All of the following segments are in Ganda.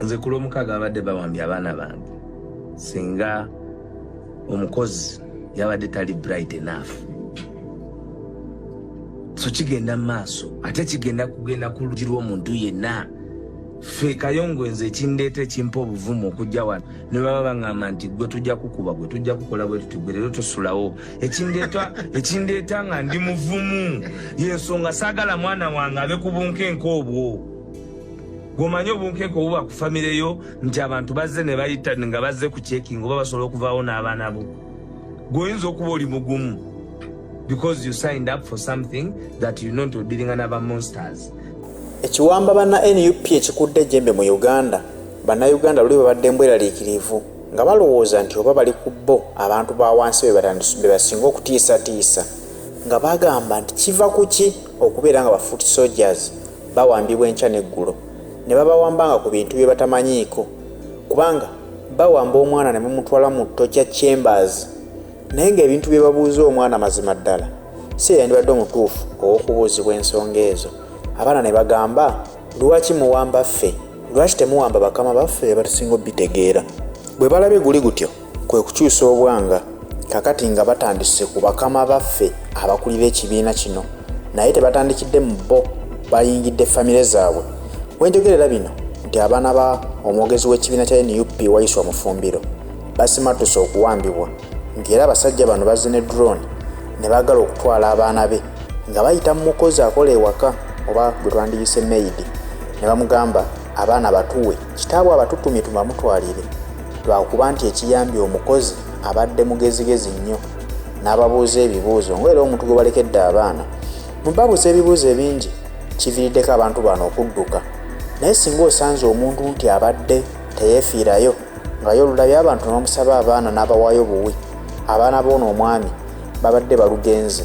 nze ku Lwomukaga abadde bawambye abaana bange singa omukozi yabadde tali bright enough. So kigenda maaso ate kigenda kugenda ku lugi lw'omuntu yenna. Ffe Kayongo nze ekindeeta ekimpa obuvumu okujja wano ne baba baŋŋamba nti gwe tujja kukuba gwe tujja kukola bwe tuti gwe leero tosulawo. Ekindeeta nga ndi muvumu y'ensonga saagala mwana wange abe ku bunkenke obwo. Gwomanyi obunkenke obuba ku famire yo nti abantu bazze ne bayita nga bazze ku checking oba basobola okuvaawo n'abaana bo. Gwoyinza okuba oli mugumu because you signed up for something that you know to dealing another monsters. Ekiwamba bana NUP ekikudde jembe mu Uganda, bannayuganda luli babadde mbweraliikirivu nga balowooza nti oba bali ku bo abantu ba wansi be basinga okutiisatiisa, nga bagamba nti kiva ku ki okubeera nga bafuuti soldiers bawambibwa enkya n'eggulo ne babawambanga ku bintu bye batamanyiiko, kubanga bawamba omwana ne mumutwala mu Torture Chambers naye ng'ebintu bye babuuza omwana mazima ddala si yandibadde omutuufu ow'okubuuzibwa ensonga ezo. Abaana ne bagamba, lwaki muwamba ffe, lwaki temuwamba bakama baffe be batusinga obitegeera. Bwe balabye guli gutyo kwe kukyusa obwanga kakati nga batandise ku bakama baffe abakulira ekibiina kino, naye tebatandikidde mu bo, bayingidde famire zaabwe. Wenjogerera bino nti abaana ba omwogezi w'ekibiina kya NUP Waiswa Mufumbiro basimatuse okuwambibwa ng'era abasajja bano bazze ne drone ne baagala okutwala abaana be nga bayita mu mukozi akola ewaka oba gwe twandiyise maid ne bamugamba abaana batuwe kitaabwe abatutumye tubamutwalire lwakuba nti ekiyambye omukozi abadde mugezigezi nnyo n'ababuuza ebibuuzo ng'era omuntu gwe balekedde abaana mubabuuza ebibuuzo ebingi kiviiriddeko abantu bano okudduka. Naye singa osanze omuntu nti abadde teyeefiirayo nga yo olulabye abantu ne bamusaba abaana n'abawaayo buwi, abaana b'ono omwami babadde balugenze,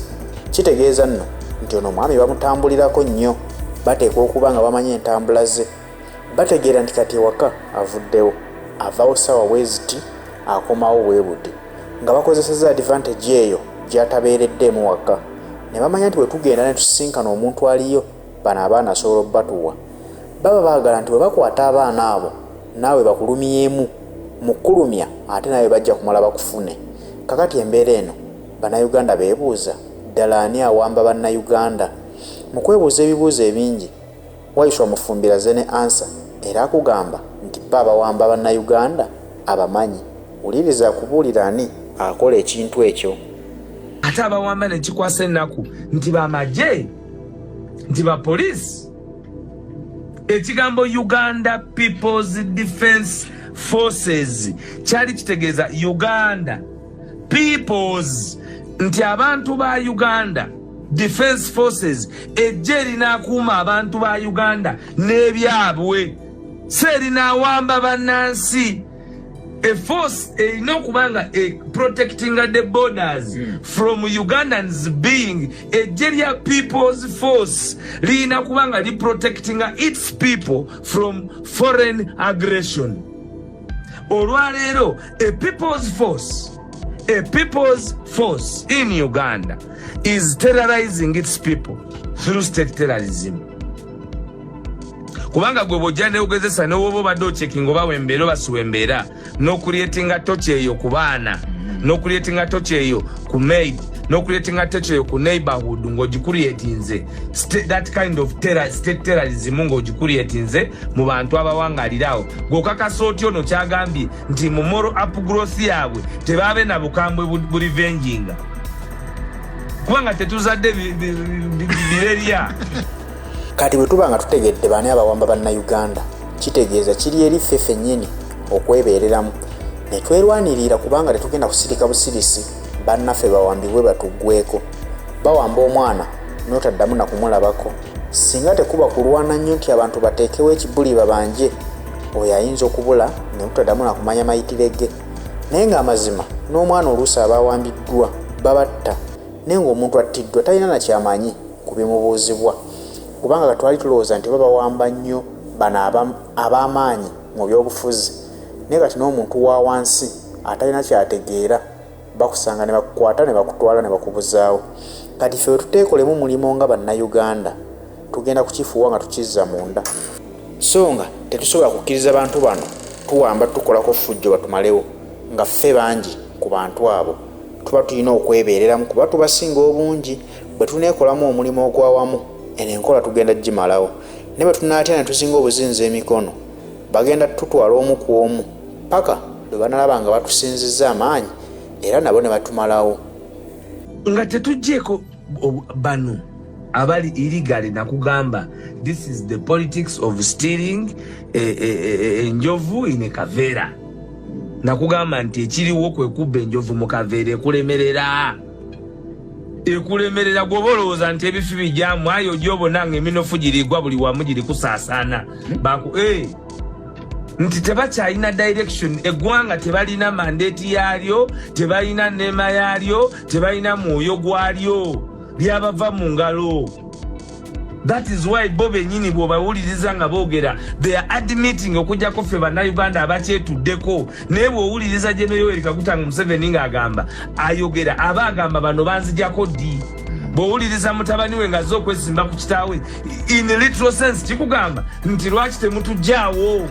kitegeeza nno nti ono omwami bamutambulirako nnyo, bateekwa okuba nga bamanyi entambula ze, bategeera nti kati ewaka avuddewo, avaawo ssaawa bwe ziti akomawo bwe buti, nga bakozesezza advantage eyo gy'atabeereddemu waka. Ne bamanya nti bwe tugenda ne tusisinkana omuntu aliyo bano abaana asobola obbatuwa. Baba baagala nti bwe bakwata abaana abo naawe bakulumyemu, mukulumya ate naawe bajja kumala bakufune. Kakati embeera eno bannayuganda beebuuza ddala ani awamba bannayuganda? Mu kwebuuza ebibuuzo ebingi Waiswa Mufumbira ze ne ansa era akugamba nti bba abawamba bannayuganda abamanyi. Wuliriza akubuulira ani akola ekintu ekyo. Ate abawamba ne kikwasa ennaku nti bamagye nti bapoliisi. Ekigambo Uganda People's Defence Forces kyali kitegeeza Uganda People's nti abantu ba Uganda Defence Forces ejje linaakuuma abantu ba Uganda n'ebyabwe se linaawamba bannansi. A force erina okubanga protecting the borders from Ugandans being ejje lya People's Force lirina kubanga li protecting its people from foreign aggression. Olwaleero a People's Force in Uganda is terrorizing its people through state terrorism. Kubanga gwe bw'ojja ne ogezesa n'oba obadde ocekinga oba wembeera oba siwembeera n'okuleetinga tochi eyo ku baana, n'okuleetinga tochi eyo ku maid, n'okuleetinga tochi eyo ku neighborhood ng'ogikuleetinze that kind of state terrorism ng'ogikuleetinze mu bantu abawangalirawo. G'okakasa otyo ono kyagambye nti mu moral upgrowth yaabwe tebaabe na bukambwe bulivenginga kubanga tetuzadde birerya. Kati bwe tuba nga tutegedde bani abawamba bannayuganda kitegeeza kiri eri ffe ffennyini okwebeereramu ne twerwanirira kubanga tetugenda kusirika busirisi bannaffe bawambibwe batuggweko. Bawamba omwana n'otaddamu na kumulabako singa tekuba kulwana nnyo nti abantu bateekewo ekibuli babanje, oyo ayinza okubula ne mutaddamu na kumanya mayitire ge. Naye ng'amazima n'omwana oluusi abawambiddwa babatta naye ng'omuntu attiddwa talina na kyamanyi ku bimubuuzibwa, kubanga twali tulowooza nti babawamba nnyo bano ab'amaanyi mu byobufuzi, naye kati n'omuntu wa wansi atalina kyategeera bakusanga ne bakukwata ne bakutwala ne bakubuzaawo. Kati ffe we tuteekolemu mulimu nga bannayuganda tugenda kukifuuwa nga tukizza munda. so nga tetusobola kukkiriza bantu bano tuwamba tukolako fujjo batumalewo nga ffe bangi ku bantu abo tuba tulina okwebeereramu kuba tubasinga obungi bwe tuneekolamu omulimu ogwawamu eno enkola tugenda gimalawo ne bwe tunaatya ne tusinga obuzinza emikono bagenda tutwala omu ku omu paka lwe banalaba nga batusinzizza amaanyi era nabo ne batumalawo nga tetuggyeko bano abali illegal nakugamba this is the politics of stealing enjovu in a kavera nakugamba nti ekiriwo kwekubba enjovu mu kaveera ekulemerera gwoba olowooza nti ebifi bijjamu ayo gyobona nga eminofu girigwa buli wamu giri kusaasaana nti tebakyalina direction eggwanga tebalina mandate yaalyo tebalina neema yaalyo tebalina mwoyo gwalyo lyabava mu ngalo. That is why bo bennyini bw'obawuliriza nga boogera they are admitting okujjako ffe bannayuganda abakyetuddeko naye bw'owuliriza General Yoweri Kaguta Museveni ng'agamba ayogera aba agamba bano banzijjako ddi. Bw'owuliriza mutabani we ng'azze okwesimba ku kitaawe in literal sense kikugamba nti lwaki temutujjaawo